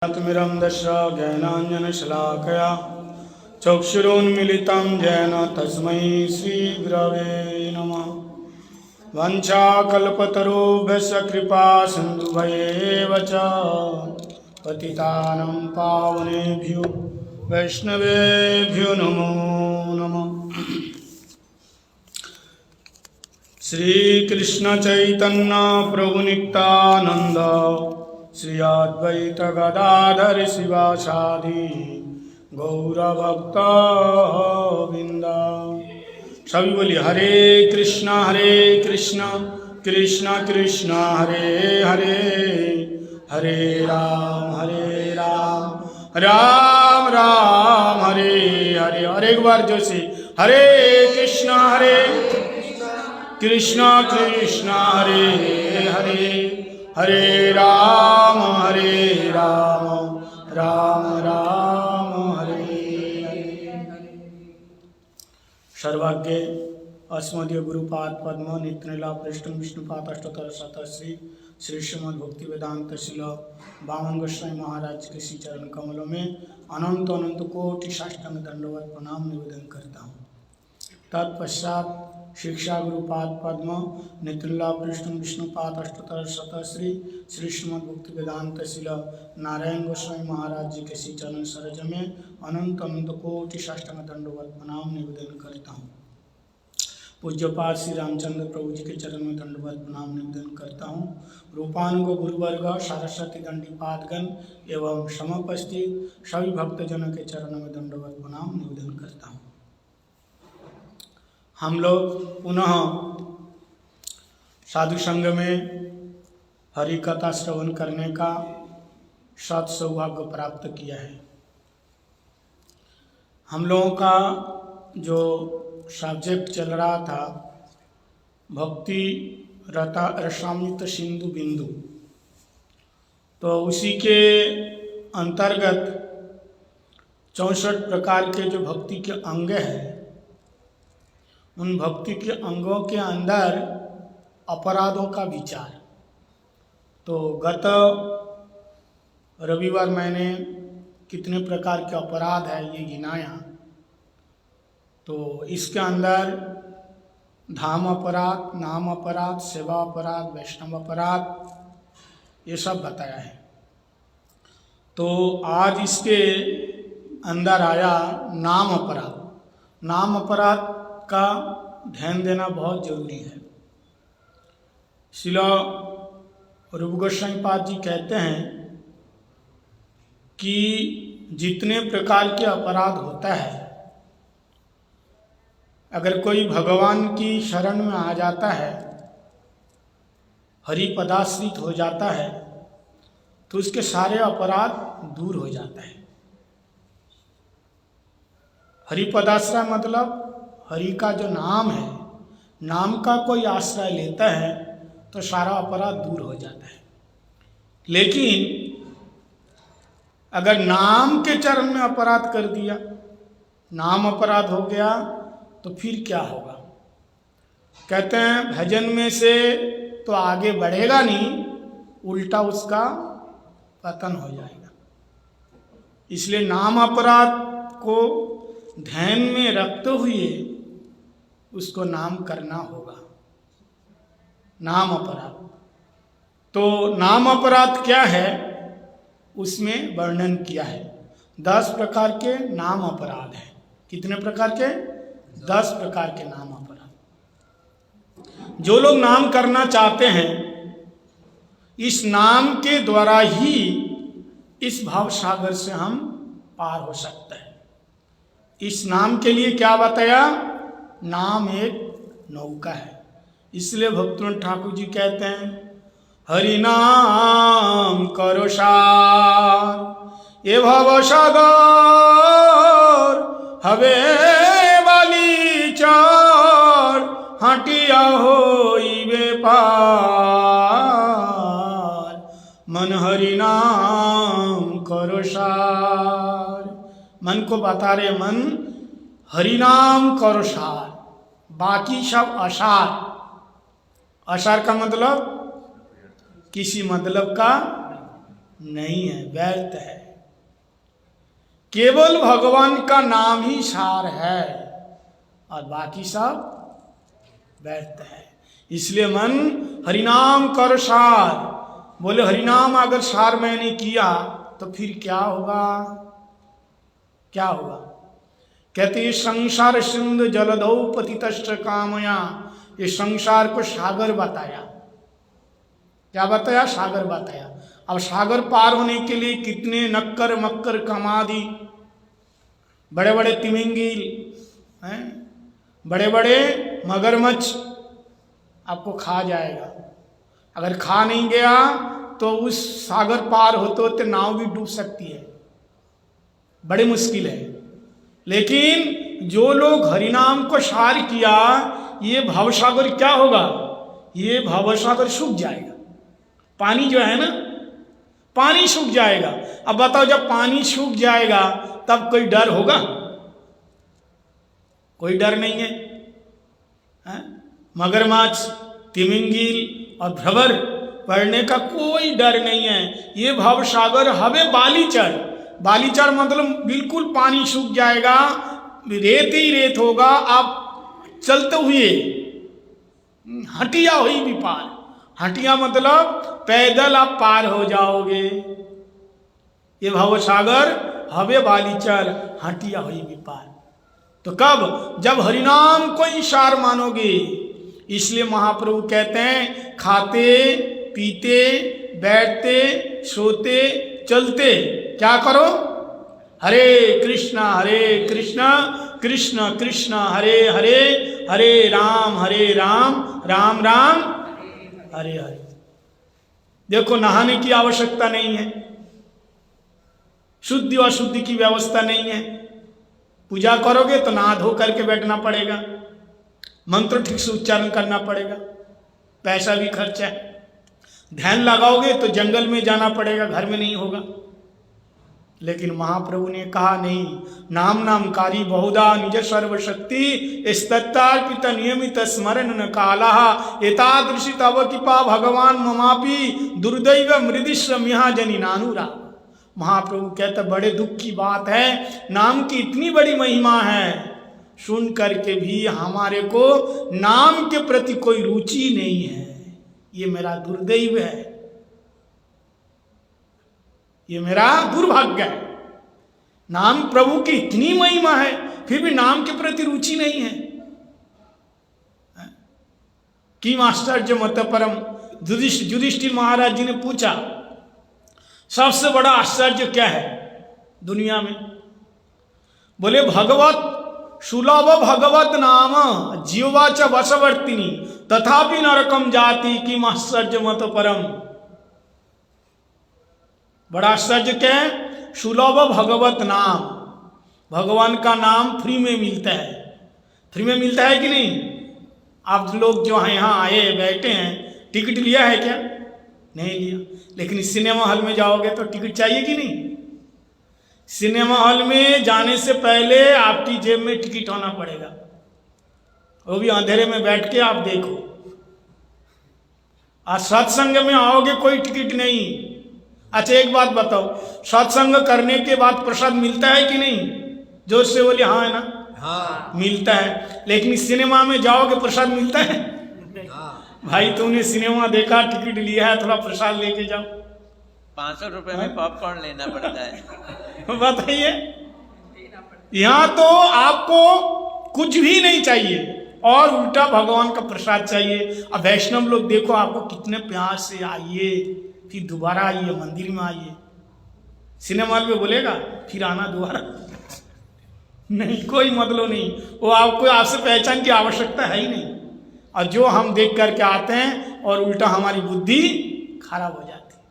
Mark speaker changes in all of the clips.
Speaker 1: ज्ञानतिमिरन्धस्य ज्ञानाञ्जनशलाकया चक्षुरुन्मीलितं येन तस्मै श्रीगुरवे नमः। वाञ्छाकल्पतरुभ्यश्च कृपासिन्धुभ्येव च पतितानां पावनेभ्यो वैष्णवेभ्यो नमो नमः। श्रीकृष्ण चैतन्य प्रभु नित्यानंद श्री अद्वैत गदाधर शिवासादि गौरभक्त वृंद। सभी बोलिए हरे कृष्णा कृष्ण कृष्ण हरे हरे, हरे राम राम राम हरे हरे। और एक बार जो से हरे कृष्ण कृष्ण हरे हरे, हरे राम राम राम हरे हरे। सर्वाग्य अस्मदीय गुरुपाद पद्म नित्यलीला पृष्ठम विष्णुपाद अष्टोत्तर शतश्री श्री श्रीमद् भक्ति वेदांत शिल वामन गोस्वामी महाराज के श्री चरण कमलों में अनंत अनंत कोटि साष्टांग दंडवत प्रणाम निवेदन करता हूँ। तत्पश्चात शिक्षा गुरुपाद पद्म नित्यलीला पृष्ठम विष्णुपाद अष्टोत्तर शतश्री श्री श्रीमद् भक्ति वेदांत शिल नारायण गोस्वामी महाराज जी के श्री चरण सरोज में अनंत अनंत कोटि साष्टांग दंडवत प्रणाम निवेदन करता हूँ। पूज्यपाद श्री रामचंद्र प्रभु जी के चरण में दंडवत प्रणाम निवेदन करता हूँ। रूपानुग गुरुवर्ग सरस्वती दंडीपादगण एवं समपस्थित सभी भक्तजनों के चरणों में दंडवत प्रणाम निवेदन करता हूँ। हम लोग पुनः साधु संघ में हरि कथा श्रवण करने का सत सौभाग्य प्राप्त किया है। हम लोगों का जो सब्जेक्ट चल रहा था भक्ति रसामृत सिंधु बिंदु, तो उसी के अंतर्गत 64 प्रकार के जो भक्ति के अंग हैं, उन भक्ति के अंगों के अंदर अपराधों का विचार। तो गत रविवार मैंने कितने प्रकार के अपराध है ये गिनाया। तो इसके अंदर धाम अपराध, नाम अपराध, सेवा अपराध, वैष्णव अपराध, ये सब बताया है। तो आज इसके अंदर आया नाम अपराध। नाम अपराध का ध्यान देना बहुत जरूरी है। श्रील रूप गोस्वामी पाद जी कहते हैं कि जितने प्रकार के अपराध होता है, अगर कोई भगवान की शरण में आ जाता है, हरि पदाश्रित हो जाता है, तो उसके सारे अपराध दूर हो जाता है। हरि पदाश्रय मतलब हरि का जो नाम है, नाम का कोई आश्रय लेता है तो सारा अपराध दूर हो जाता है। लेकिन अगर नाम के चरण में अपराध कर दिया, नाम अपराध हो गया, तो फिर क्या होगा? कहते हैं भजन में से तो आगे बढ़ेगा नहीं, उल्टा उसका पतन हो जाएगा। इसलिए नाम अपराध को ध्यान में रखते हुए उसको नाम करना होगा। नाम अपराध, तो नाम अपराध क्या है उसमें वर्णन किया है। 10 प्रकार के नाम अपराध हैं। कितने प्रकार के? 10 प्रकार के नाम अपराध। जो लोग नाम करना चाहते हैं, इस नाम के द्वारा ही इस भाव सागर से हम पार हो सकते हैं। इस नाम के लिए क्या बताया? नाम एक नौका है। इसलिए भक्तवंत ठाकुर जी कहते हैं हरि नाम करो सार ये भव सागर हवे वाली चार हटिया होइबे पार मन हरि नाम करो सार। मन को बता रहे मन हरि नाम करो सार, बाकी सब असार। असार का मतलब किसी मतलब का नहीं है, व्यर्थ है। केवल भगवान का नाम ही सार है और बाकी सब व्यर्थ है। इसलिए मन हरिनाम कर सार। बोले हरिनाम अगर सार मैंने किया तो फिर क्या होगा? क्या होगा? कहते ये संसार सिंधु जलदौ पतितश्च कामया, ये संसार को सागर बताया। क्या बताया? सागर बताया। अब सागर पार होने के लिए कितने नक्कर मक्कर कामादि, बड़े बड़े तिमिंगिल हैं, बड़े बड़े मगरमच्छ आपको खा जाएगा। अगर खा नहीं गया तो उस सागर पार होते होते नाव भी डूब सकती है, बड़ी मुश्किल है। लेकिन जो लोग हरिनाम को सार किया, ये भवसागर क्या होगा? ये भवसागर सूख जाएगा। पानी जो है ना, पानी सूख जाएगा। अब बताओ, जब पानी सूख जाएगा तब कोई डर होगा? कोई डर नहीं है, है? मगरमच्छ, तिमिंगिल और भ्रवर पड़ने का कोई डर नहीं है। ये भवसागर हवे बालीचर। बालीचर मतलब बिल्कुल पानी सूख जाएगा, रेत ही रेत होगा। आप चलते हुए हटिया हुई भी पार, हटिया मतलब पैदल आप पार हो जाओगे। ये भवसागर हवे बालीचर, हटिया हुई भी पार। तो कब? जब हरिनाम को ही सार मानोगे। इसलिए महाप्रभु कहते हैं, खाते पीते बैठते सोते चलते क्या करो? हरे कृष्णा कृष्ण कृष्ण हरे हरे, हरे राम राम राम हरे हरे। देखो, नहाने की आवश्यकता नहीं है, शुद्धि अशुद्धि की व्यवस्था नहीं है। पूजा करोगे तो नहा धो करके बैठना पड़ेगा, मंत्र ठीक से उच्चारण करना पड़ेगा, पैसा भी खर्चा है। ध्यान लगाओगे तो जंगल में जाना पड़ेगा, घर में नहीं होगा। लेकिन महाप्रभु ने कहा नहीं, नाम नामकारी बहुधा निज सर्वशक्ति स्तत्तार्पित नियमित स्मरण न काला एतादृशी तव कृपा भगवान ममापि दुर्दैव मृदिश्व मिहा जनी नानुरा। महाप्रभु कहते बड़े दुख की बात है, नाम की इतनी बड़ी महिमा है, सुन करके भी हमारे को नाम के प्रति कोई रुचि नहीं है। ये मेरा दुर्दैव है, ये मेरा दुर्भाग्य है। नाम प्रभु की इतनी महिमा है, फिर भी नाम के प्रति रुचि नहीं है। कि आश्चर्य मत परम। युधिष्ठिर महाराज जी ने पूछा, सबसे बड़ा आश्चर्य क्या है दुनिया में? बोले भगवत सुलभ भगवत नाम जीवाच वशवर्तिनी तथापि नरकम जाति की आश्चर्य मत परम। बड़ा आश्चर्य क्या है? सुलभ भगवत नाम, भगवान का नाम फ्री में मिलता है। फ्री में मिलता है कि नहीं? आप लोग जो है यहाँ आए बैठे हैं, टिकट लिया है क्या? नहीं लिया। लेकिन सिनेमा हॉल में जाओगे तो टिकट चाहिए कि नहीं? सिनेमा हॉल में जाने से पहले आपकी जेब में टिकट होना पड़ेगा, वो भी अंधेरे में बैठ के आप देखो। आज सत्संग में आओगे कोई टिकट नहीं। अच्छा एक बात बताओ, सत्संग करने के बाद प्रसाद मिलता है कि नहीं? जोर से बोले हाँ है ना? हाँ मिलता है। लेकिन सिनेमा में जाओगे प्रसाद मिलता है? हाँ। भाई तुमने सिनेमा देखा, टिकट लिया है, थोड़ा प्रसाद लेके जाओ।
Speaker 2: 500 रुपए में पॉपकॉर्न लेना पड़ता है।
Speaker 1: बताइए, यहाँ तो आपको कुछ भी नहीं चाहिए और उल्टा भगवान का प्रसाद चाहिए। अब वैष्णव लोग देखो, आपको कितने प्यार से आइए, फिर दोबारा आइए, मंदिर में आइए। सिनेमा हॉल में बोलेगा फिर आना दोबारा? नहीं, कोई मतलब नहीं। वो आपको आपसे पहचान की आवश्यकता है ही नहीं। और जो हम देख करके आते हैं और उल्टा हमारी बुद्धि खराब हो जाती है।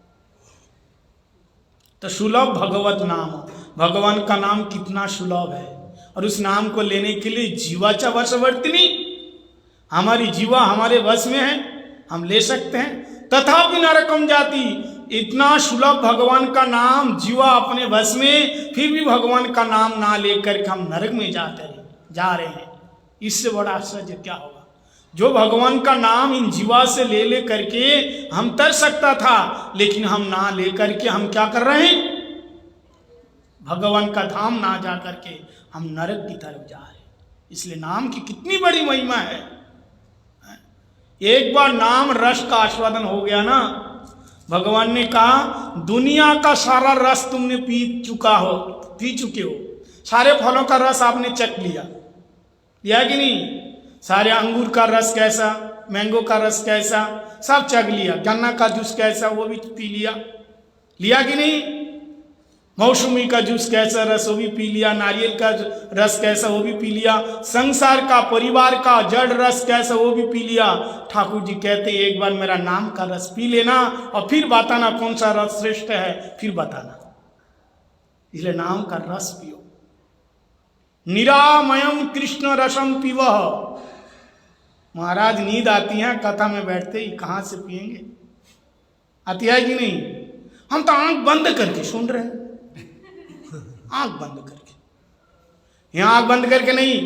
Speaker 1: तो सुलभ भगवत नाम, भगवान का नाम कितना सुलभ है। और उस नाम को लेने के लिए जीवाचा वशवर्तिनी, हमारी जीवा हमारे वश में है, हम ले सकते हैं। तथापि नरकम जाति, इतना सुलभ भगवान का नाम जीवा अपने वश में, फिर भी भगवान का नाम ना लेकर के हम नरक में जा रहे हैं। इससे बड़ा आश्चर्य क्या होगा? जो भगवान का नाम इन जीवा से ले ले करके हम तर सकता था, लेकिन हम ना ले करके हम क्या कर रहे हैं, भगवान का धाम ना जा करके हम नरक की तरफ जा रहे हैं। इसलिए नाम की कितनी बड़ी महिमा है। एक बार नाम रस का आस्वादन हो गया ना, भगवान ने कहा दुनिया का सारा रस तुमने पी चुके हो, सारे फलों का रस आपने चख लिया कि नहीं, सारे अंगूर का रस कैसा, मैंगो का रस कैसा, सब चख लिया। गन्ना का जूस कैसा, वो भी पी लिया कि नहीं। मौसमी का जूस कैसा रस, वो भी पी लिया। नारियल का रस कैसा, वो भी पी लिया। संसार का, परिवार का जड़ रस कैसा, वो भी पी लिया। ठाकुर जी कहते एक बार मेरा नाम का रस पी लेना और फिर बताना कौन सा रस श्रेष्ठ है, फिर बताना। इसलिए नाम का रस पियो। निरामयम कृष्ण रसम पिवह। महाराज नींद आती है कथा में बैठते ही, कहां से पिएंगे, आती है कि नहीं। हम तो आंख बंद करके सुन रहे हैं, आंख बंद करके। यहां आंख बंद करके नहीं,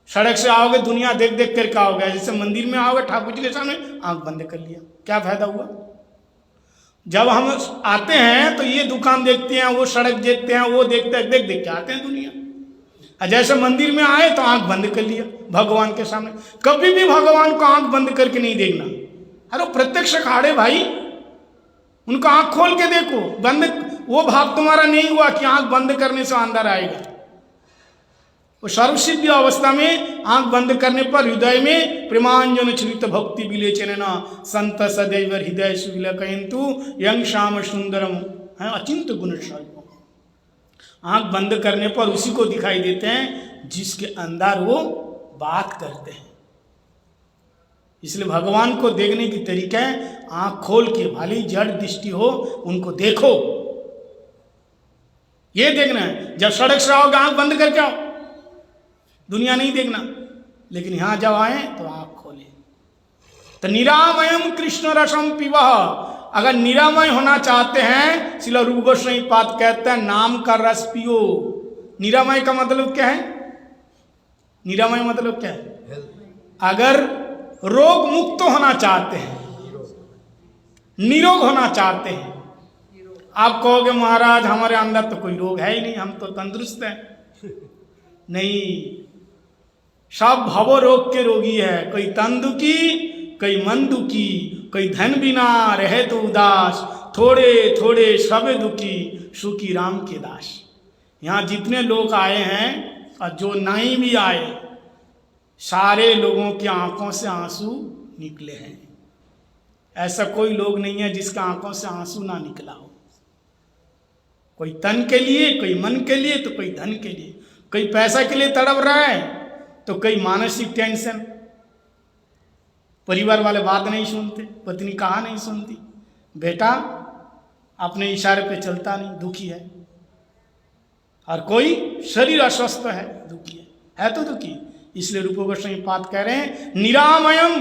Speaker 1: सड़क से आओगे दुनिया देख देख करके आओगे। जैसे मंदिर में आओगे ठाकुर जी के सामने आंख बंद कर लिया, क्या फायदा हुआ। जब हम आते हैं तो ये दुकान देखते हैं, वो सड़क देखते हैं, वो देखते हैं, देख देख के आते हैं दुनिया। जैसे मंदिर में आए तो आंख बंद कर लिया भगवान के सामने। कभी भी भगवान को आंख बंद करके नहीं देखना। अरे प्रत्यक्ष खाड़े भाई, उनका आंख खोल के देखो। बंद वो भाव तुम्हारा नहीं हुआ कि आंख बंद करने से अंदर आएगा। वो सर्वसिद्धि अवस्था में आंख बंद करने पर हृदय में प्रेमांजन चरित भक्ति विलेचन संत सदैव हृदय सुविलकयन्तु यं श्याम सुंदरम है अचिंत गुणशाली। आंख बंद करने पर उसी को दिखाई देते हैं जिसके अंदर वो बात करते हैं। इसलिए भगवान को देखने की तरीका है आंख खोल के, भले जड़ दृष्टि हो उनको देखो। ये देखना है। जब सड़क से आओगे आंख बंद करके आओ, दुनिया नहीं देखना। लेकिन यहां जब आए तो आंख खोले। तो निरामयम कृष्ण रसम पिबह। अगर निरामय होना चाहते हैं, श्रील रूप गोस्वामी पाद कहते हैं नाम का रस पियो। निरामय का मतलब क्या है, निरामय मतलब क्या है। अगर रोग मुक्त होना चाहते हैं, निरोग होना चाहते हैं। आप कहोगे महाराज हमारे अंदर तो कोई रोग है ही नहीं, हम तो तंदुरुस्त हैं। नहीं, सब भव रोग के रोगी है। कोई तन दुखी, कोई मन दुखी, कोई धन बिना रहे तो उदास, थोड़े थोड़े सब दुखी, सुखी राम के दास। यहाँ जितने लोग आए हैं और जो नहीं भी आए, सारे लोगों की आंखों से आंसू निकले हैं। ऐसा कोई लोग नहीं है जिसका आंखों से आंसू ना निकला हो। कोई तन के लिए, कोई मन के लिए, तो कोई धन के लिए। कोई पैसा के लिए तड़प रहा है, तो कोई मानसिक टेंशन, परिवार वाले बात नहीं सुनते, पत्नी कहा नहीं सुनती, बेटा अपने इशारे पे चलता नहीं, दुखी है। और कोई शरीर अस्वस्थ है, दुखी है तो दुखी। इसलिए रूप गोस्वामी पाद कह रहे हैं निरामयम,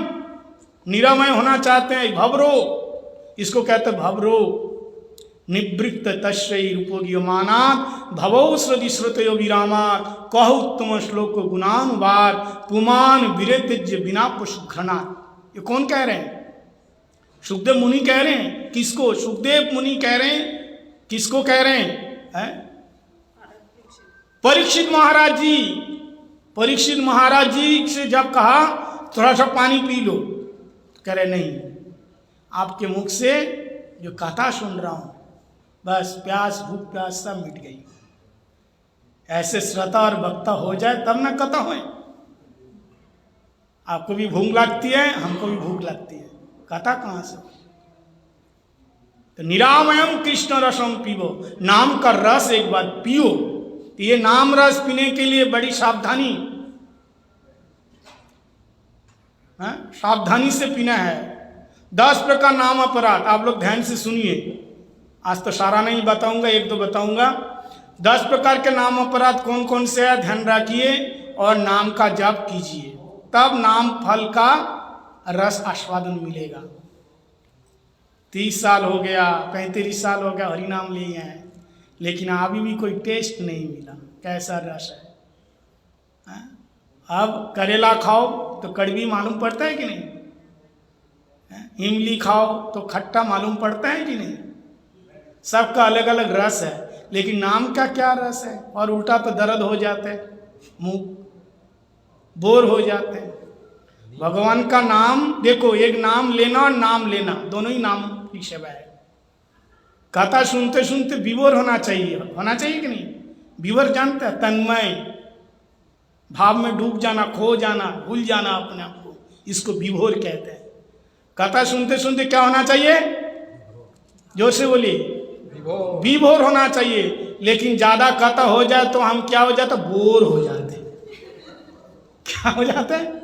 Speaker 1: निरामय होना चाहते हैं। भवरो, इसको कहते हैं भवरो। निवृत्त तस्यै रूपोगियमानात् भवौ श्रुति श्रुतयो विरामात् कहु उत्तम श्लोक गुणानुवाद पुमान विरतिज्य बिना पुष्घ्रणात्। ये कौन कह रहे हैं, सुखदेव मुनि कह रहे हैं। किसको, सुखदेव मुनि कह रहे हैं। किसको कह रहे हैं, परीक्षित महाराज जी। परीक्षित महाराज जी से जब कहा थोड़ा सा पानी पी लो, कह रहे नहीं, आपके मुख से जो कथा सुन रहा हूं बस प्यास, भूख प्यास सब मिट गई। ऐसे श्रोता और वक्ता हो जाए तब ना कथा होए। आपको भी भूख लगती है, हमको भी भूख लगती है, कथा कहां से। तो निरामयम कृष्ण रसम पीवो। नाम का रस एक बार पियो। तो ये नाम रस पीने के लिए बड़ी सावधानी, सावधानी से पीना है। 10 प्रकार नाम अपराध, आप लोग ध्यान से सुनिए। आज तो सारा नहीं बताऊंगा, एक दो बताऊंगा। 10 प्रकार के नाम अपराध कौन कौन से है, ध्यान रखिए और नाम का जप कीजिए, तब नाम फल का रस आस्वादन मिलेगा। 30 साल हो गया, 35 साल हो गया हरि नाम लिए हैं, लेकिन अभी भी कोई टेस्ट नहीं मिला कैसा रस है। अब करेला खाओ तो कड़वी मालूम पड़ता है कि नहीं? इमली खाओ तो खट्टा मालूम पड़ता है कि नहीं? सबका अलग अलग रस है, लेकिन नाम का क्या रस है? और उल्टा तो दर्द हो जाते हैं, मुंह बोर हो जाते हैं। भगवान का नाम देखो, एक नाम लेना और नाम लेना दोनों ही नाम की सेवा है। कथा सुनते सुनते विभोर होना चाहिए कि नहीं? विभोर जानते हैं, तन्मय भाव में डूब जाना, खो जाना, भूल जाना अपने आप को, इसको विभोर कहते हैं। कथा सुनते सुनते क्या होना चाहिए? जोर से बोलिए, विभोर होना चाहिए। लेकिन ज्यादा कथा हो जाए तो हम क्या हो जाते? बोर हो जाते हैं। क्या हो जाते हैं?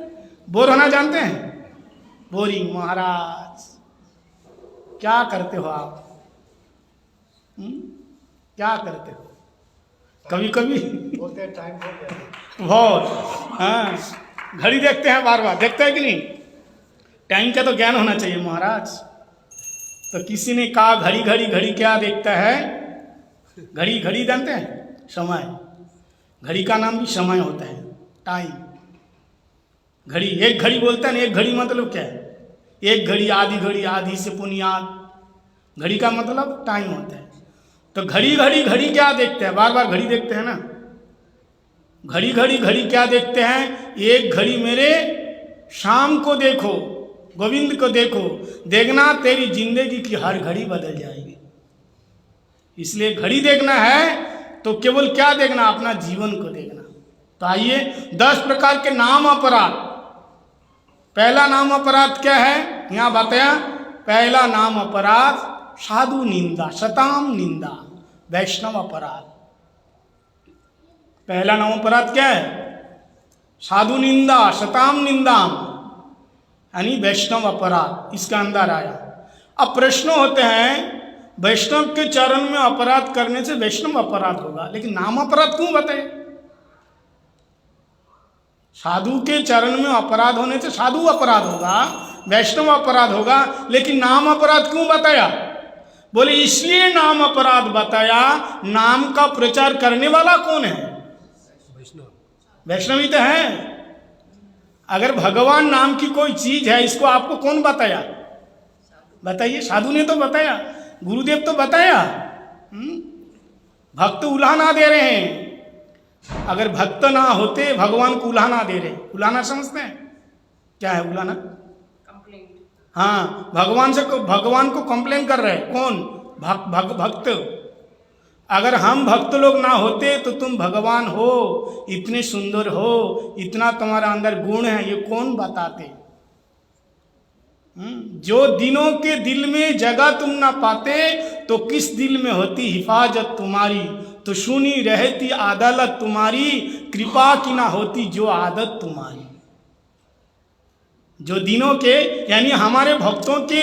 Speaker 1: बोर होना जानते हैं? बोरिंग। महाराज क्या करते हो आप? क्या करते हो? कभी कभी
Speaker 3: बोलते हैं टाइम हो गया
Speaker 1: बहुत, हाँ, घड़ी देखते हैं बार बार, देखते हैं कि नहीं? टाइम का तो ज्ञान होना चाहिए महाराज। तो किसी ने कहा घड़ी घड़ी घड़ी क्या देखता है? घड़ी घड़ी जानते हैं? समय। घड़ी का नाम भी समय होता है, टाइम। घड़ी, एक घड़ी बोलते हैं ना, एक घड़ी मतलब क्या है? एक घड़ी, आधी घड़ी, आधी से पुनियाद। घड़ी का मतलब टाइम होता है। तो घड़ी घड़ी घड़ी क्या देखते हैं? बार बार घड़ी देखते हैं ना। घड़ी घड़ी घड़ी क्या देखते हैं? एक घड़ी मेरे शाम को देखो, गोविंद को देखो, देखना तेरी जिंदगी की हर घड़ी बदल जाएगी। इसलिए घड़ी देखना है तो केवल क्या देखना? अपना जीवन को देखना। तो आइए 10 प्रकार के नाम अपराध। पहला नाम अपराध क्या है यहां बताया? पहला नाम अपराध साधु निंदा, शताम निंदा, वैष्णव अपराध। पहला नाम अपराध क्या है? साधु निंदा, शताम निंदाम, यानी वैष्णव अपराध। इसका अंदर आया। अब प्रश्न होते हैं, वैष्णव के चरण में अपराध करने से वैष्णव अपराध होगा, लेकिन नाम अपराध क्यों बताए? साधु के चरण में अपराध होने से साधु अपराध होगा, वैष्णव अपराध होगा, लेकिन नाम अपराध क्यों बताया? बोले इसलिए नाम अपराध बताया, नाम का प्रचार करने वाला कौन है? वैष्णव ही तो है। अगर भगवान नाम की कोई चीज है, इसको आपको कौन बताया? बताइए। साधु ने तो बताया, गुरुदेव तो बताया। भक्त उल्हाना दे रहे हैं। अगर भक्त ना होते, भगवान को उल्हाना दे रहे। उल्हाना समझते हैं क्या है? उल्हाना, हाँ, भगवान को कंप्लेन कर रहे हैं। कौन? भक्त। अगर हम भक्त लोग ना होते तो तुम भगवान हो, इतने सुंदर हो, इतना तुम्हारा अंदर गुण है, ये कौन बताते? जो दिनों के दिल में जगह तुम ना पाते, तो किस दिल में होती हिफाजत तुम्हारी? तो सुनी रहती अदालत तुम्हारी, कृपा की ना होती जो आदत तुम्हारी। जो दिनों के, यानी हमारे भक्तों के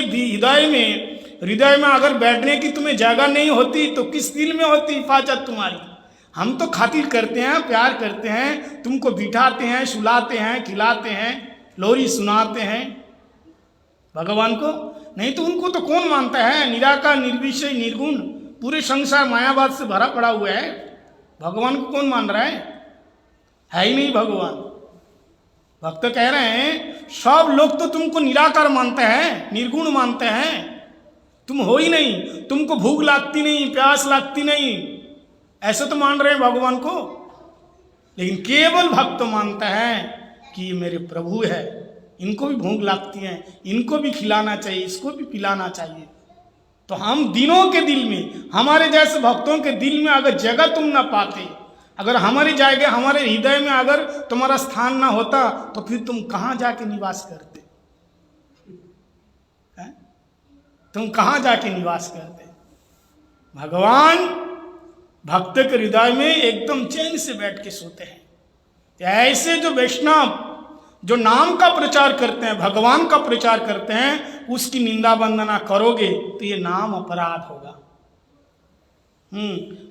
Speaker 1: हृदय में अगर बैठने की तुम्हें जगह नहीं होती, तो किस दिल में होती हिफाजत तुम्हारी? हम तो खातिर करते हैं, प्यार करते हैं, तुमको बिठाते हैं, सुलाते हैं, खिलाते हैं, लोरी सुनाते हैं। भगवान को नहीं तो उनको तो कौन मानता है? निराकार, निर्विषय, निर्गुण, पूरे संसार मायावाद से भरा पड़ा हुआ है। भगवान को कौन मान रहा है ही नहीं भगवान। भक्त कह रहे हैं सब लोग तो तुमको निराकार मानते हैं, निर्गुण मानते हैं, तुम हो ही नहीं, तुमको भूख लगती नहीं, प्यास लगती नहीं, ऐसे तो मान रहे हैं भगवान को। लेकिन केवल भक्त मानता है कि ये मेरे प्रभु है, इनको भी भूख लगती है, इनको भी खिलाना चाहिए, इसको भी पिलाना चाहिए। तो हम दिनों के दिल में, हमारे जैसे भक्तों के दिल में अगर जगह तुम ना पाते, अगर हमारी जगह, हमारे हृदय में अगर तुम्हारा स्थान ना होता, तो फिर तुम कहाँ जाके निवास करते? तुम कहाँ जाके निवास करते? भगवान भक्त के हृदय में एकदम चैन से बैठ के सोते हैं। ऐसे जो वैष्णव जो नाम का प्रचार करते हैं, भगवान का प्रचार करते हैं, उसकी निंदा वंदना करोगे तो ये नाम अपराध होगा।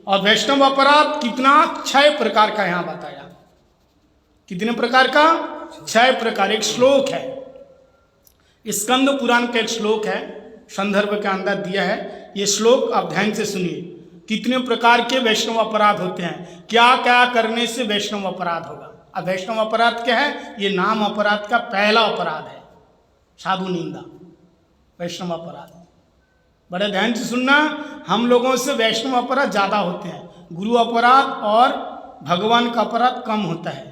Speaker 1: और वैष्णव अपराध कितना? 6 प्रकार का यहां बताया। कितने प्रकार का? 6 प्रकार। एक श्लोक है, स्कंद पुराण का एक श्लोक है, संदर्भ के अंदर दिया है। ये श्लोक आप ध्यान से सुनिए। कितने प्रकार के वैष्णव अपराध होते हैं, क्या क्या करने से वैष्णव अपराध होगा। अब वैष्णव अपराध क्या है? ये नाम अपराध का पहला अपराध है, साधु निंदा, वैष्णव अपराध। बड़े ध्यान से सुनना, हम लोगों से वैष्णव अपराध ज्यादा होते हैं, गुरु अपराध और भगवान का अपराध कम होता है,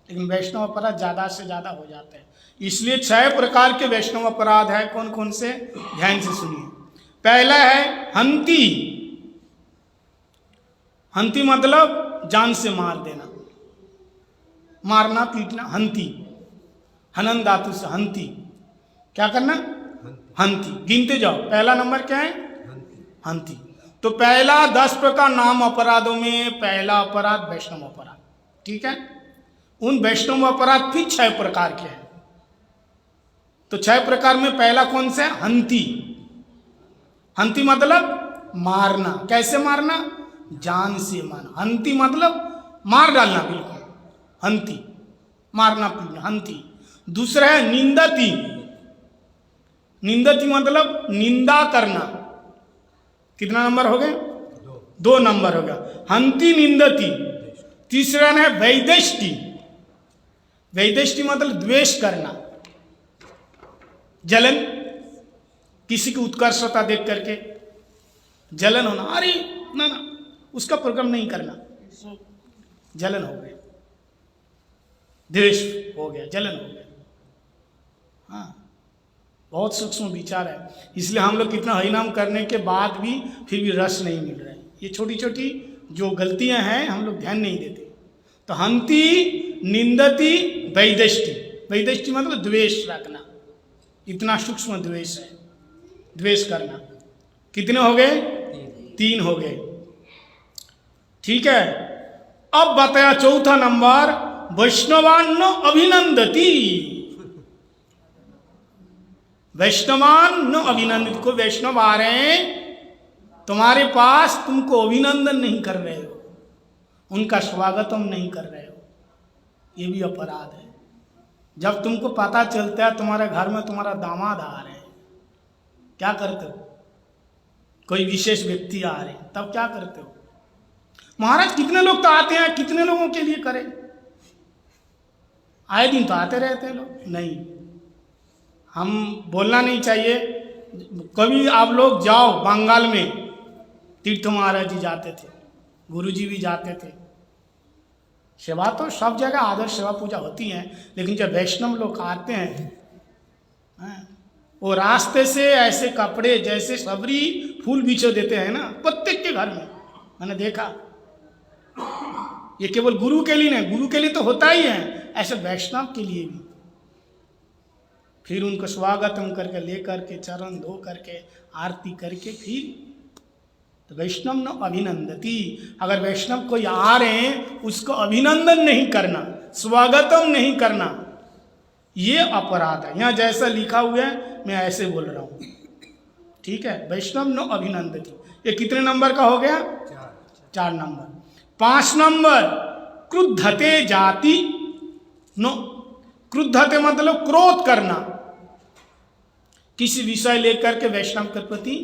Speaker 1: लेकिन वैष्णव अपराध ज्यादा से ज्यादा हो जाते हैं। इसलिए 6 प्रकार के वैष्णव अपराध है। कौन कौन से? ध्यान से सुनिए। पहला है हंती। हंती मतलब जान से मार देना, मारना पीटना, हंती। हनन धातु से हंती, क्या करना? हंती। गिनते जाओ, पहला नंबर क्या है? हंती। तो पहला 10 प्रकार नाम अपराधों में पहला अपराध वैष्णव अपराध, ठीक है। उन वैष्णव अपराध भी 6 प्रकार के हैं। तो 6 प्रकार में पहला कौन सा है? हंती। हंती मतलब मारना। कैसे मारना? जान से मारना। हंती मतलब मार डालना, बिल्कुल हंती, मारना पीटना, हंती। दूसरा है निंदती। निंदती मतलब निंदा करना। कितना नंबर हो गए? 2 नंबर हो गया, हंती निंदती। तीसरा है वैदेष्टि। वैदेष्टि मतलब द्वेष करना, जलन, किसी की उत्कर्षता देख करके जलन होना, अरे ना ना उसका प्रोग्राम नहीं करना, जलन हो गया, द्वेष हो गया, जलन हो गया। हाँ, बहुत सूक्ष्म विचार है। इसलिए हम लोग कितना हरिनाम करने के बाद भी फिर भी रस नहीं मिल रहा है। ये छोटी छोटी जो गलतियां हैं हम लोग ध्यान नहीं देते। तो हंती, निंदती, वैदेष्टि। वैदेष्टि मतलब द्वेष रखना, इतना सूक्ष्म द्वेष है, द्वेष करना। कितने हो गए? 3 हो गए, ठीक है। अब बताया चौथा नंबर, वैष्णवान न अभिनंदती। वैष्णवान न अभिनंदित, को वैष्णव आ रहे हैं तुम्हारे पास, तुमको अभिनंदन नहीं कर रहे हो, उनका स्वागतम नहीं कर रहे हो, ये भी अपराध है। जब तुमको पता चलता है तुम्हारे घर में तुम्हारा दामाद आ रहे हैं, क्या करते हो? कोई विशेष व्यक्ति आ रहे हैं, तब क्या करते हो? महाराज कितने लोग तो आते हैं, कितने लोगों के लिए करें? आए दिन तो आते रहते हैं लोग। नहीं, हम बोलना नहीं चाहिए। कभी आप लोग जाओ बंगाल में, तीर्थ महाराज जी जाते थे, गुरु जी भी जाते थे। सेवा तो सब जगह आदर सेवा पूजा होती है, लेकिन जब वैष्णव लोग आते हैं, वो रास्ते से ऐसे कपड़े जैसे सबरी फूल बिछो देते हैं ना, प्रत्येक के घर में मैंने देखा। ये केवल गुरु के लिए नहीं, गुरु के लिए तो होता ही है, ऐसे वैष्णव के लिए भी। फिर उनको स्वागतम करके लेकर के चरण धो करके आरती करके, फिर तो वैष्णव न अभिनंदती। अगर वैष्णव कोई आ रहे हैं उसको अभिनंदन नहीं करना, स्वागतम नहीं करना, ये अपराध है। यहाँ जैसा लिखा हुआ है मैं ऐसे बोल रहा हूँ, ठीक है। वैष्णव न अभिनंदती, ये कितने नंबर का हो गया? 4 नंबर। 5 नंबर, क्रुद्धते जाति नो। क्रुद्धते मतलब क्रोध करना, किसी विषय लेकर के वैष्णव के प्रति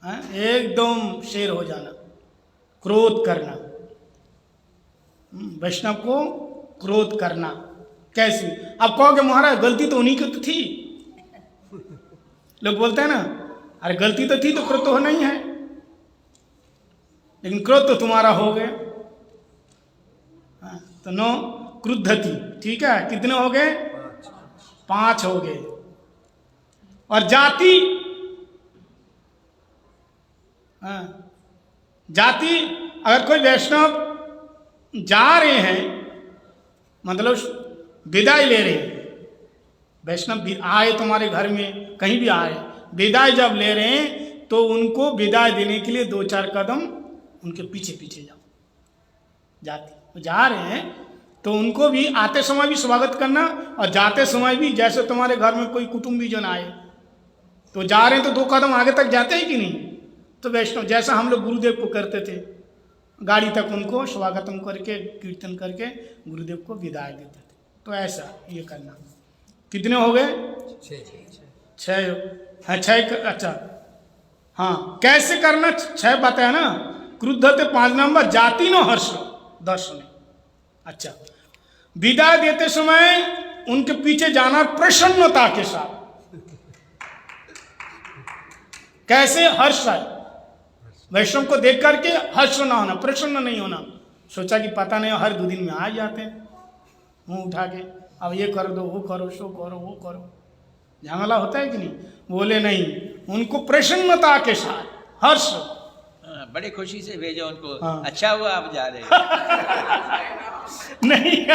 Speaker 1: एकदम शेर हो जाना, क्रोध करना, वैष्णव को क्रोध करना। कैसे? आप कहोगे महाराज गलती तो उन्हीं की तो थी, लोग बोलते हैं ना, अरे गलती तो थी तो क्रोध तो नहीं है, लेकिन क्रोध तो तुम्हारा हो गया। तो नो क्रुद्धति, ठीक है। कितने हो गए? 5 हो गए। और जाति, जाति, अगर कोई वैष्णव जा रहे हैं, मतलब विदाई ले रहे हैं, वैष्णव आए तुम्हारे घर में, कहीं भी आए, विदाई जब ले रहे हैं तो उनको विदाई देने के लिए 2-4 कदम उनके पीछे पीछे जाओ। जाति, वो जा रहे हैं तो उनको भी आते समय भी स्वागत करना, और जाते समय भी, जैसे तुम्हारे घर में कोई कुटुंबी जन आए तो जा रहे हैं तो 2 कदम आगे तक जाते हैं कि नहीं? तो वैष्णव जैसा हम लोग गुरुदेव को करते थे, गाड़ी तक उनको स्वागतम करके कीर्तन करके गुरुदेव को विदाई देते थे, तो ऐसा ये करना। कितने हो गए? 6 है। 6, अच्छा हाँ, कैसे करना? 6 बताया ना। क्रुद्धते 5 नंबर, जाति नो हर्ष दर्शन। अच्छा, विदाई देते समय उनके पीछे जाना प्रसन्नता के साथ। कैसे? हर्ष है। वैष्णव को देख करके हर्ष ना होना, प्रसन्न नहीं होना। सोचा कि पता नहीं हर 2 दिन में आ जाते हैं मुंह उठा के, अब ये कर दो, वो करो, सो करो, वो करो, झमेला होता है कि नहीं? बोले नहीं, उनको प्रसन्नता के साथ, हर्ष।
Speaker 2: बड़ी खुशी से भेजो उनको।
Speaker 1: हाँ।
Speaker 2: अच्छा हुआ आप जा रहे हो।
Speaker 1: नहीं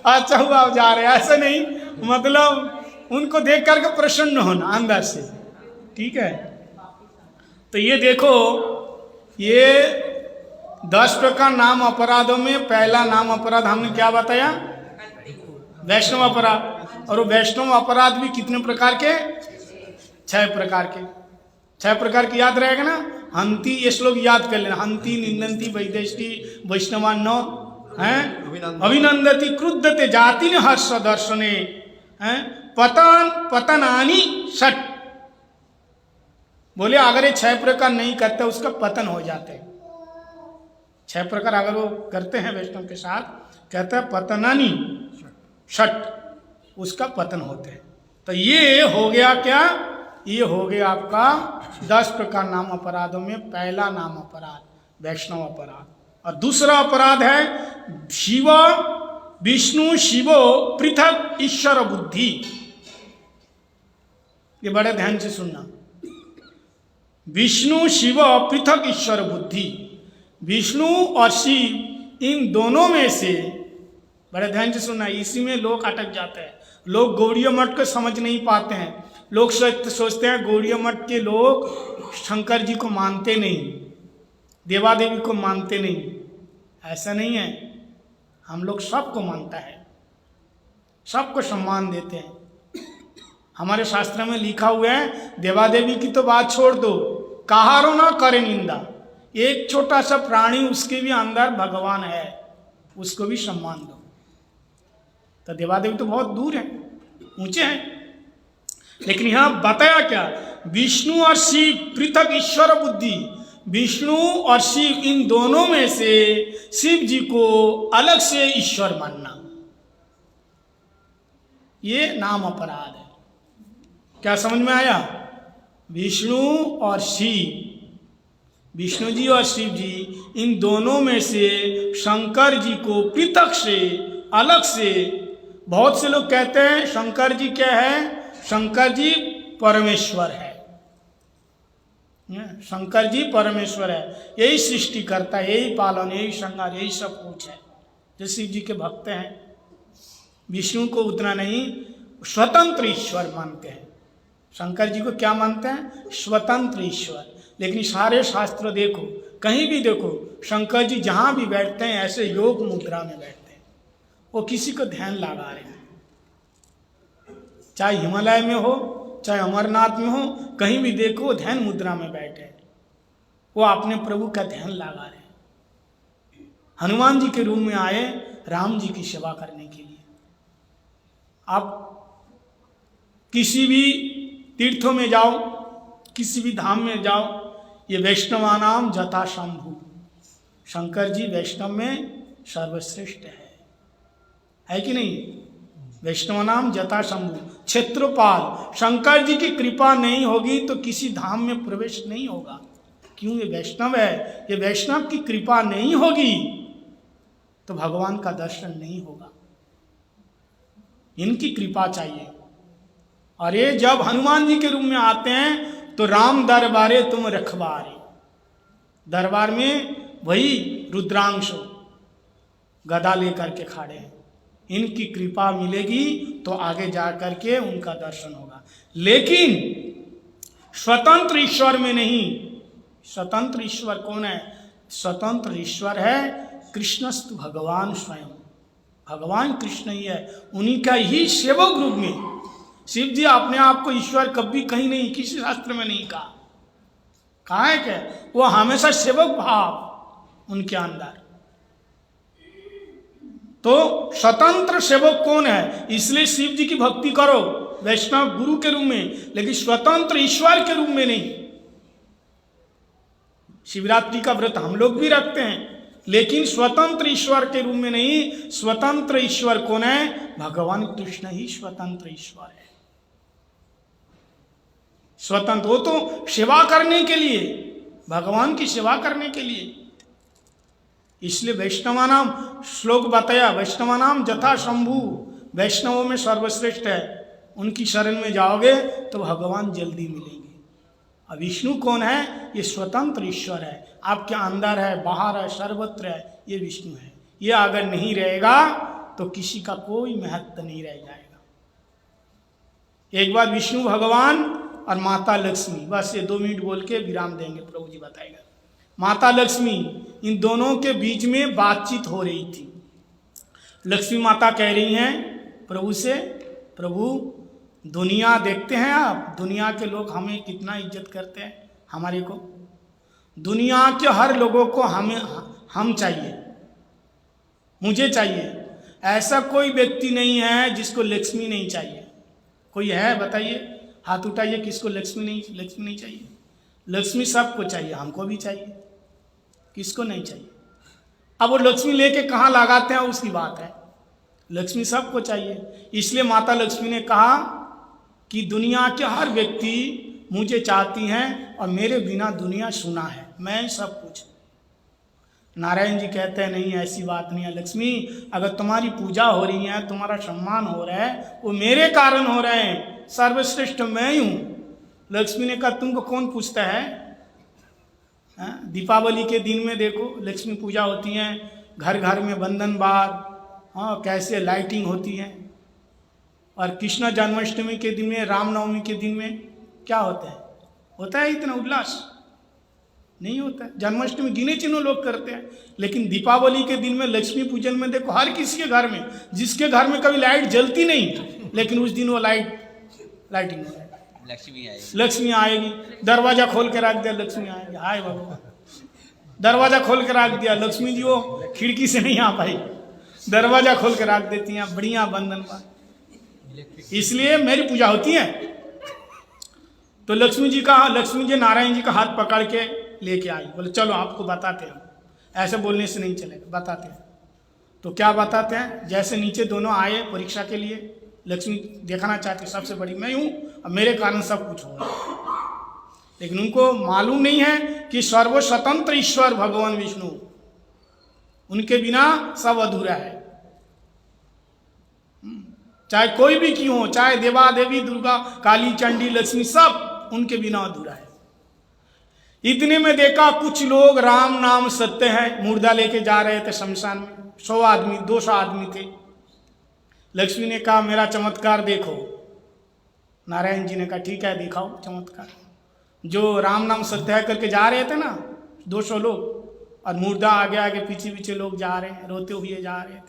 Speaker 1: अच्छा हुआ आप जा रहे हैं, ऐसे नहीं, मतलब उनको देख करके प्रसन्न होना अंदर से। ठीक है, तो ये देखो, ये 10 प्रकार नाम अपराधों में पहला नाम अपराध हमने क्या बताया? वैष्णव अपराध। और वो वैष्णव अपराध भी कितने प्रकार के? 6 प्रकार के। 6 प्रकार की याद रहेगा ना? हंति, ये श्लोक याद कर लेना। हंति, निंदंती, वैदेष्टि, वैष्णवान्नो हैं, अभिनंदति, क्रुद्धते, जाति ने हर्ष दर्शने, हैं, पतनानि षट। बोले अगर ये 6 प्रकार नहीं करते उसका पतन हो जाते। 6 प्रकार अगर वो करते हैं वैष्णव के साथ, कहते हैं पतनानि षट, उसका पतन होते हैं। तो ये हो गया क्या? ये हो गया आपका 10 प्रकार नाम अपराधों में पहला नाम अपराध वैष्णव अपराध। और दूसरा अपराध है शिव विष्णु शिवो पृथक ईश्वर बुद्धि। ये बड़े ध्यान से सुनना। विष्णु शिव पृथक ईश्वर बुद्धि। विष्णु और शिव इन दोनों में से, बड़े ध्यान से सुनना, इसी में लोग अटक जाते हैं। लोग गौड़ीय मठ को समझ नहीं पाते हैं। लोग सोचते हैं गौड़ीय मठ के लोग शंकर जी को मानते नहीं, देवा देवी को मानते नहीं। ऐसा नहीं है, हम लोग सबको मानता है, सबको सम्मान देते हैं। हमारे शास्त्र में लिखा हुआ है, देवा देवी की तो बात छोड़ दो, कहारो ना करे निंदा। एक छोटा सा प्राणी, उसके भी अंदर भगवान है, उसको भी सम्मान दो। तो देवादेवी तो बहुत दूर है, ऊंचे हैं, लेकिन यहां बताया क्या? विष्णु और शिव पृथक ईश्वर बुद्धि। विष्णु और शिव इन दोनों में से शिव जी को अलग से ईश्वर मानना, ये नाम अपराध है। क्या समझ में आया? विष्णु और शिव, विष्णु जी और शिव जी इन दोनों में से शंकर जी को पृथक से, अलग से। बहुत से लोग कहते हैं शंकर जी क्या है? शंकर जी परमेश्वर है। शंकर जी परमेश्वर है, यही सृष्टि करता है, यही पालन, यही श्रृंगार, यही सब कुछ है। जो शिव जी के भक्त हैं, विष्णु को उतना नहीं, स्वतंत्र ईश्वर मानते हैं। शंकर जी को क्या मानते हैं? स्वतंत्र ईश्वर। लेकिन सारे शास्त्र देखो, कहीं भी देखो, शंकर जी जहां भी बैठते हैं ऐसे योग मुद्रा में बैठते हैं। वो किसी को ध्यान लगा रहे हैं, चाहे हिमालय में हो, चाहे अमरनाथ में हो, कहीं भी देखो ध्यान मुद्रा में बैठे, वो अपने प्रभु का ध्यान लगा रहे हैं। हनुमान जी के रूप में आए राम जी की सेवा करने के लिए। आप किसी भी तीर्थों में जाओ, किसी भी धाम में जाओ, ये वैष्णवानाम जथा शंभु, शंकर जी वैष्णव में सर्वश्रेष्ठ है कि नहीं? वैष्णवानाम जथा शंभु, क्षेत्रपाल। शंकर जी की कृपा नहीं होगी तो किसी धाम में प्रवेश नहीं होगा। क्यों? ये वैष्णव है, ये वैष्णव की कृपा नहीं होगी तो भगवान का दर्शन नहीं होगा। इनकी कृपा चाहिए। और ये जब हनुमान जी के रूप में आते हैं तो राम दरबारे तुम रखवारे, दरबार में वही रुद्रांश गदा लेकर के खड़े हैं। इनकी कृपा मिलेगी तो आगे जा करके उनका दर्शन होगा। लेकिन स्वतंत्र ईश्वर में नहीं। स्वतंत्र ईश्वर कौन है? स्वतंत्र ईश्वर है कृष्णस्तु भगवान स्वयं। भगवान कृष्ण ही है, उन्हीं का ही सेवक रूप में। शिव जी अपने आप को ईश्वर कभी कहीं नहीं, किसी शास्त्र में नहीं कहा। कहा है क्या? वो हमेशा सेवक भाव उनके अंदर। तो स्वतंत्र सेवक कौन है? इसलिए शिव जी की भक्ति करो वैष्णव गुरु के रूप में, लेकिन स्वतंत्र ईश्वर के रूप में नहीं। शिवरात्रि का व्रत हम लोग भी रखते हैं, लेकिन स्वतंत्र ईश्वर के रूप में नहीं। स्वतंत्र ईश्वर कौन है? भगवान कृष्ण ही स्वतंत्र ईश्वर है। स्वतंत्र हो तो सेवा करने के लिए, भगवान की सेवा करने के लिए। इसलिए वैष्णवा नाम श्लोक बताया, वैष्णवा नाम जथा शंभु, वैष्णवों में सर्वश्रेष्ठ है। उनकी शरण में जाओगे तो भगवान जल्दी मिलेंगे। अब विष्णु कौन है? ये स्वतंत्र ईश्वर है, आपके अंदर है, बाहर है, सर्वत्र है, ये विष्णु है। ये अगर नहीं रहेगा तो किसी का कोई महत्व नहीं रह जाएगा। एक बार विष्णु भगवान और माता लक्ष्मी, बस ये 2 मिनट बोल के विराम देंगे, प्रभु जी बताएगा। माता लक्ष्मी, इन दोनों के बीच में बातचीत हो रही थी। लक्ष्मी माता कह रही हैं प्रभु से, प्रभु दुनिया देखते हैं आप, दुनिया के लोग हमें कितना इज्जत करते हैं, हमारे को, दुनिया के हर लोगों को हम चाहिए, मुझे चाहिए। ऐसा कोई व्यक्ति नहीं है जिसको लक्ष्मी नहीं चाहिए। कोई है? बताइए, हाथ उठाइए, किसको लक्ष्मी नहीं चाहिए? लक्ष्मी सबको चाहिए, हमको भी चाहिए, किसको नहीं चाहिए? अब वो लक्ष्मी लेके कहाँ लगाते हैं उसकी बात है। लक्ष्मी सबको चाहिए। इसलिए माता लक्ष्मी ने कहा कि दुनिया के हर व्यक्ति मुझे चाहती हैं और मेरे बिना दुनिया सुना है, मैं सब कुछ। नारायण जी कहते हैं नहीं, ऐसी बात नहीं है लक्ष्मी, अगर तुम्हारी पूजा हो रही है, तुम्हारा सम्मान हो रहा है, वो मेरे कारण हो रहे हैं, सर्वश्रेष्ठ मैं ही हूँ। लक्ष्मी ने कहा तुमको कौन पूछता है? दीपावली के दिन में देखो लक्ष्मी पूजा होती है, घर घर में बंधन बार, हाँ कैसे लाइटिंग होती है। और कृष्ण जन्माष्टमी के दिन में, रामनवमी के दिन में क्या होता है? होता है इतना उल्लास? नहीं होता है। जन्माष्टमी गिने चुने लोग करते हैं, लेकिन दीपावली के दिन में, लक्ष्मी पूजन में देखो हर किसी के घर में, जिसके घर में कभी लाइट जलती नहीं, लेकिन उस दिन वो लाइटिंग हो, लक्ष्मी आएगी, दरवाजा खोल के रख दिया, लक्ष्मी आएगी, हाय भगवान, दरवाजा खोल के रख दिया, लक्ष्मी जी वो खिड़की से नहीं आ पाई, दरवाजा खोल के रख देती हैं, बढ़िया बंधन बार, इसलिए मेरी पूजा होती है। तो लक्ष्मी जी नारायण जी का हाथ पकड़ के लेके आई, बोले चलो आपको बताते हैं, ऐसे बोलने से नहीं चलेगा, बताते हैं। तो क्या बताते हैं? जैसे नीचे दोनों आए परीक्षा के लिए, लक्ष्मी देखना चाहती सबसे बड़ी मैं हूँ और मेरे कारण सब कुछ हो रहा है, लेकिन उनको मालूम नहीं है कि सर्वस्वतंत्र ईश्वर भगवान विष्णु, उनके बिना सब अधूरा है। चाहे कोई भी क्यों हो, चाहे देवा देवी, दुर्गा, काली, चंडी, लक्ष्मी, सब उनके बिना अधूरा है। इतने में देखा कुछ लोग राम नाम सत्य है मुर्दा लेके जा रहे थे शमशान में, 100 आदमी 200 आदमी थे। लक्ष्मी ने कहा मेरा चमत्कार देखो। नारायण जी ने कहा ठीक है दिखाओ चमत्कार। जो राम नाम सत्य है करके जा रहे थे ना 200 लोग, और मुर्दा आगे आगे पीछे पीछे लोग जा रहे हैं, रोते हुए जा रहे थे,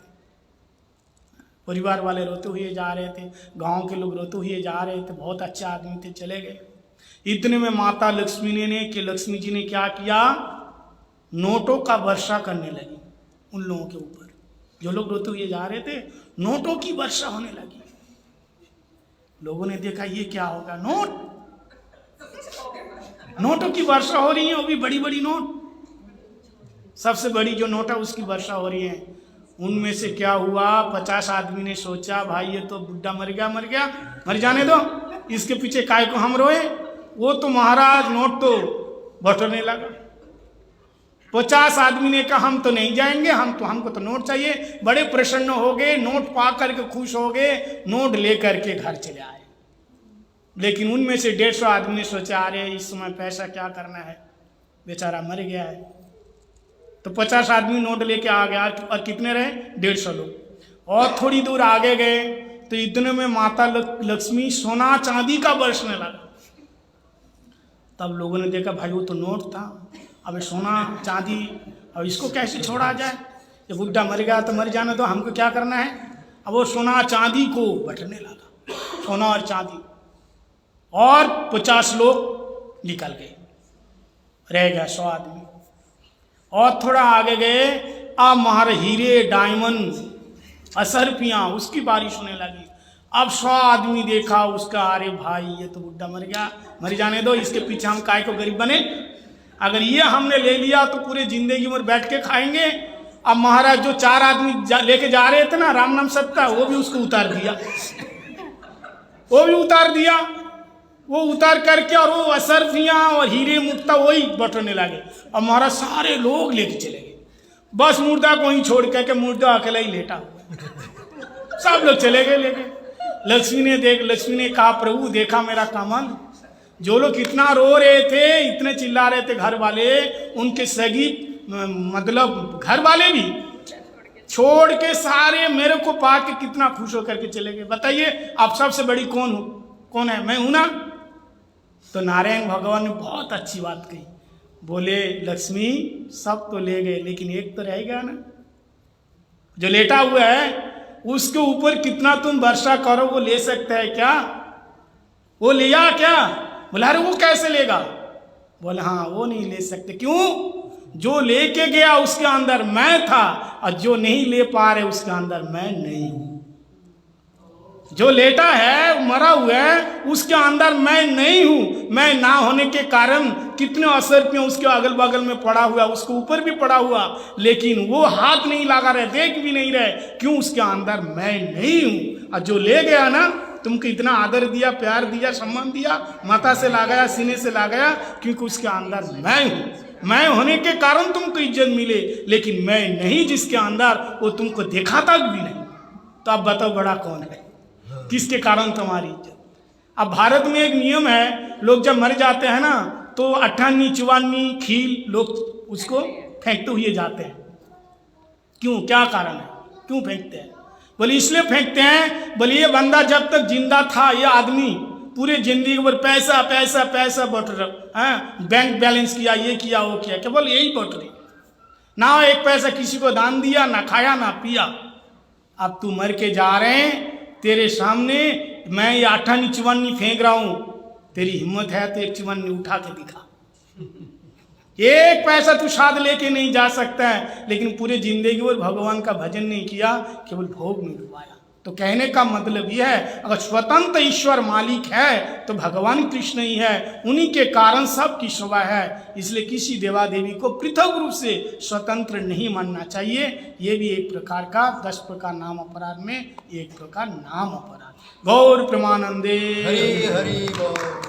Speaker 1: परिवार वाले रोते हुए जा रहे थे, गांव के लोग रोते हुए जा रहे थे, बहुत अच्छे आदमी थे, चले गए। इतने में माता लक्ष्मी लक्ष्मी जी ने क्या किया? नोटों का वर्षा करने लगी उन लोगों के ऊपर, जो लोग रोते हुए जा रहे थे, नोटों की वर्षा होने लगी। लोगों ने देखा ये क्या होगा, नोटों की वर्षा हो रही है, वो भी बड़ी बड़ी नोट, सबसे बड़ी जो नोट है उसकी वर्षा हो रही है। उनमें से क्या हुआ, 50 आदमी ने सोचा भाई ये तो बुढ़ा मर गया, मर जाने दो, इसके पीछे काय को हम रोए। वो तो महाराज नोट तो बटोरने लगा। 50 आदमी ने कहा हम तो नहीं जाएंगे, हमको तो नोट चाहिए। बड़े प्रसन्न हो गए, नोट पा करके खुश हो गए, नोट लेकर के घर चले आए। लेकिन उनमें से 150 आदमी ने सोचा अरे इस समय पैसा क्या करना है, बेचारा मर गया है। तो 50 आदमी नोट लेके आ गया, और कितने रहे? 150 लोग। और थोड़ी दूर आगे गए तो इतने में माता लक्ष्मी सोना चांदी का बरसने लगा। तब लोगों ने देखा भाई वो तो नोट था, अब सोना चांदी, अब इसको कैसे छोड़ा जाए, ये बुढ़ा मर गया तो मर जाने दो, हमको क्या करना है। अब वो सोना चांदी को बटने लगा, सोना और चांदी, और 50 लोग निकल गए, रह गया 100 आदमी। और थोड़ा आगे गए, अब महाराज हीरे डायमंड असरपियाँ उसकी बारिश होने लगी। अब 100 आदमी देखा उसका, अरे भाई ये तो बुढ़ा मर गया, मर जाने दो, इसके पीछे हम काय को गरीब बने, अगर ये हमने ले लिया तो पूरे जिंदगी भर बैठ के खाएंगे। अब महाराज जो 4 आदमी लेके जा रहे थे ना राम नाम सत्ता, वो भी उसको उतार दिया, वो भी उतार दिया। वो उतार करके और वो असरफियाँ और हीरे मुक्ता वही बटने लगे। और महाराज सारे लोग लेके चले गए, बस मुर्दा को ही छोड़ के मुर्दा अकेला ही लेटा, सब लोग चले गए लेके। लक्ष्मी ने कहा प्रभु देखा मेरा कमाल, जो लोग इतना रो रहे थे, इतने चिल्ला रहे थे घर वाले, उनके सगी मतलब घर वाले भी छोड़ के सारे मेरे को पाके कितना खुश होकर के चले गए। बताइए आप सबसे बड़ी कौन है? मैं हूं ना। तो नारायण भगवान ने बहुत अच्छी बात कही, बोले लक्ष्मी सब तो ले गए लेकिन एक तो रह गया ना, जो लेटा हुआ है उसके ऊपर कितना तुम वर्षा करो वो ले सकता है क्या? वो लिया क्या? बोला अरे वो कैसे लेगा? बोले हाँ वो नहीं ले सकते। क्यों? जो लेके गया उसके अंदर मैं था, और जो नहीं ले पा रहे उसके अंदर मैं नहीं हूं। जो लेटा है मरा हुआ है उसके अंदर मैं नहीं हूं। मैं ना होने के कारण कितने असर पे उसके अगल बगल में पड़ा हुआ, उसके ऊपर भी पड़ा हुआ, लेकिन वो हाथ नहीं लगा रहे, देख भी नहीं रहे। क्यों? उसके अंदर मैं नहीं हूं। और जो ले गया ना, तुमको इतना आदर दिया, प्यार दिया, सम्मान दिया, माथा से लगाया, सीने से लगाया, क्योंकि उसके अंदर मैं हूं। मैं होने के कारण तुमको इज्जत मिले, लेकिन मैं नहीं जिसके अंदर, वो तुमको देखा तक भी नहीं। तो अब बताओ बड़ा कौन है, किसके कारण तुम्हारी इज्जत? अब भारत में एक नियम है, लोग जब मर जाते हैं ना तो 58 54 खील लोग उसको फेंकते हुए जाते हैं। क्यों? क्या कारण है? क्यों फेंकते हैं? बोले इसलिए फेंकते हैं, बोले ये बंदा जब तक जिंदा था, ये आदमी पूरे जिंदगी भर पैसा पैसा पैसा बट रहा, बैंक बैलेंस किया, ये किया वो किया, केवल यही बट रही ना, एक पैसा किसी को दान दिया, ना खाया ना पिया। अब तू मर के जा रहे हैं, तेरे सामने मैं ये 58 54 फेंक रहा हूं, तेरी हिम्मत है तो एक 54 उठा के दिखा। एक पैसा तू साथ लेके नहीं जा सकता है, लेकिन पूरे जिंदगी भर भगवान का भजन नहीं किया, केवल भोग में डुबाया। तो कहने का मतलब यह है, अगर स्वतंत्र ईश्वर मालिक है तो भगवान कृष्ण ही है, उन्हीं के कारण सब की शोभा है। इसलिए किसी देवा देवी को पृथक रूप से स्वतंत्र नहीं मानना चाहिए। ये भी एक प्रकार का 10 प्रकार नाम अपराध में एक प्रकार नाम अपराध। गौर प्रेमानंदे
Speaker 3: हरि हरि बोल।